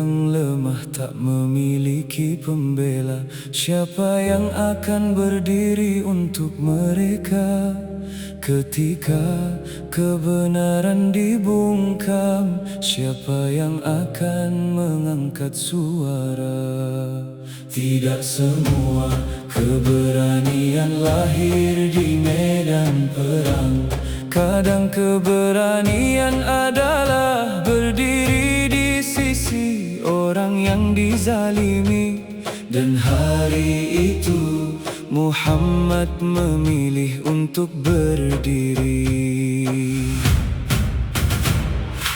yang lemah tak memiliki pembela. Siapa yang akan berdiri untuk mereka ketika kebenaran dibungkam? Siapa yang akan mengangkat suara? Tidak semua keberanian lahir di medan perang. Kadang keberanian adalah berdiri di sisi orang yang dizalimi. Dan hari itu Muhammad memilih untuk berdiri.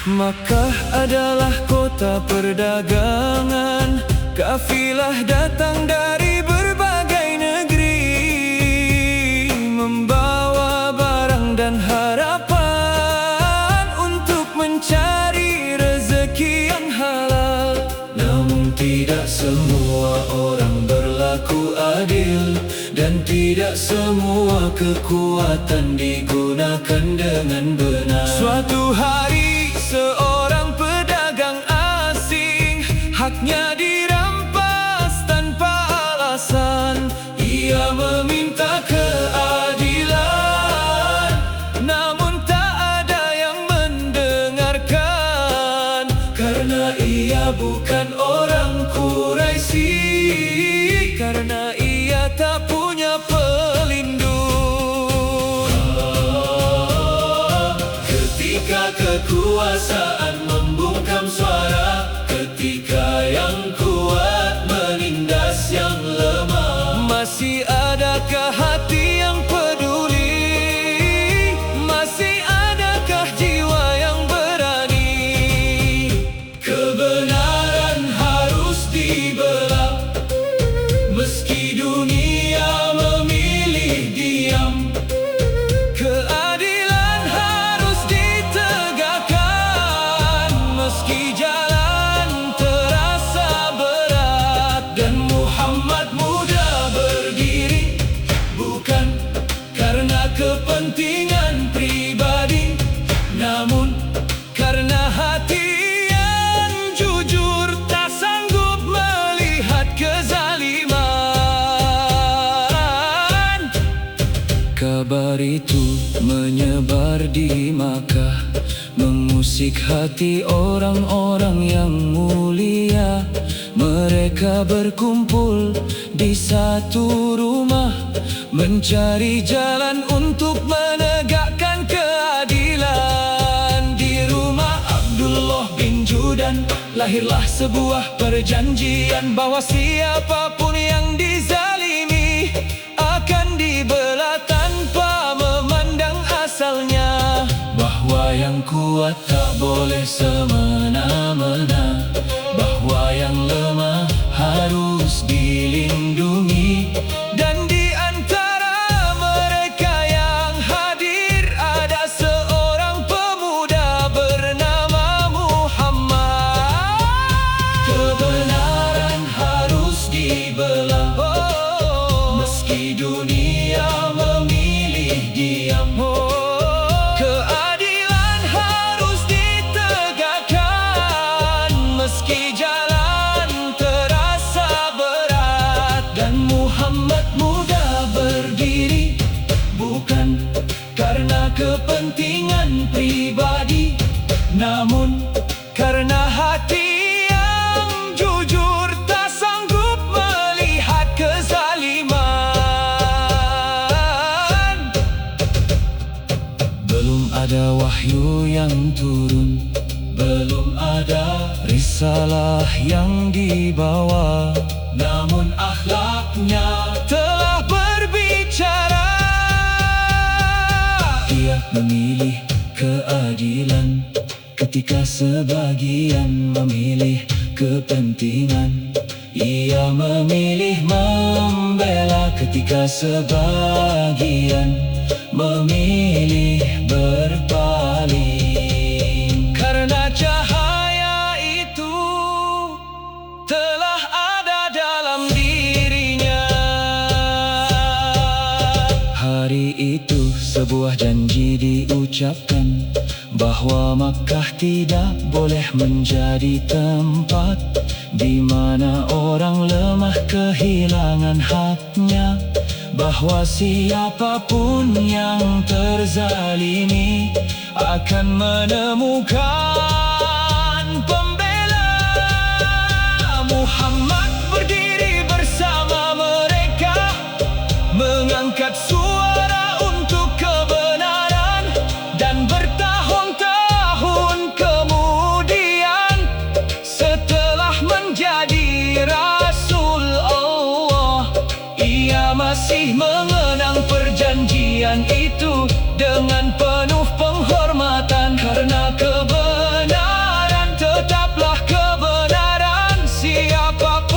Makkah adalah kota perdagangan. Kafilah datang dari berbagai negeri, membawa barang dan harapan untuk mencari rezeki yang halal. Namun tidak semua orang berlaku adil, dan tidak semua kekuatan digunakan dengan benar. Suatu hari seorang pedagang asing haknya dirampas tanpa alasan. Ia meminta keadilan, namun tak ada yang mendengarkan. Karena ia bukan orang Quraisy, karena ia tak punya pelindung. Ketika kekuasaan membungkam suara, ketika yang kuat menindas yang lemah, masih adakah hati yang peduli? Masih adakah jiwa yang berani? Kebenaran harus dibela, meski dunia memilih diam. Keadilan harus ditegakkan, meski jalan terasa berat. Dan Muhammad mudah berdiri, bukan karena kepentingan pribadi, namun karena hati yang jujur, tak sanggup melihat kezaliman. Kabar itu menyebar di Makkah, mengusik hati orang-orang yang mulia. Mereka berkumpul di satu rumah, mencari jalan untuk menegakkan keadilan. Di rumah Abdullah bin Judan lahirlah sebuah perjanjian bahwa siapapun yang dizalimi akan dibela tanpa memandang asalnya. Bahwa yang kuat tak boleh semena-mena, bahwa yang lemah harus dilindungi. Dan di antara mereka yang hadir ada seorang pemuda bernama Muhammad. Kebenaran harus dibela, meski dunia memilih diam. Keadilan harus ditegakkan, meski jalan terasa berat. Dan Muhammad mudah berdiri, bukan karena kepentingan pribadi, namun karena hati yang jujur, tak sanggup melihat kezaliman. Belum ada wahyu yang turun, belum ada risalah yang dibawa, namun akhlaknya telah berbicara. Ia memilih keadilan ketika sebagian memilih kepentingan. Ia memilih membela ketika sebagian memilih berpaling. Karena cahaya itu telah ada dalam dirinya. Hari itu sebuah janji diucapkan, bahwa Makkah tidak boleh menjadi tempat di mana orang lemah kehilangan haknya, bahwa siapapun yang terzalimi akan menemukan pembela. Muhammad berdiri bersama mereka, mengangkat suara untuk kebenaran, dan bertahun-tahun kemudian, setelah menjadi Rasul Allah, ia masih mengenang perjanjian itu dengan penuh penghormatan. Karena kebenaran tetaplah kebenaran, siapapun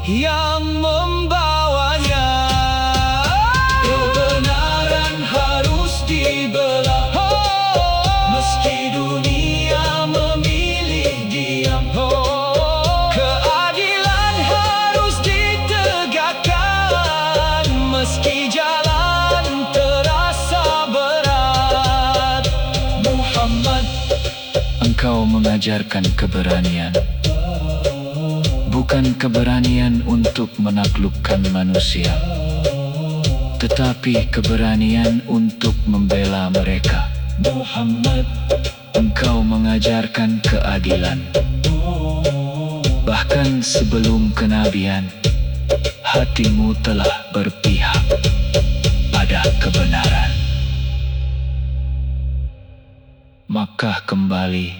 yang membawanya. Kebenaran harus dibela, meski dunia memilih diam. Keadilan harus ditegakkan, meski jalan terasa berat. Muhammad, engkau mengajarkan keberanian, bukan keberanian untuk menaklukkan manusia, tetapi keberanian untuk membela mereka. Muhammad, engkau mengajarkan keadilan, bahkan sebelum kenabian, hatimu telah berpihak pada kebenaran. Makkah kembali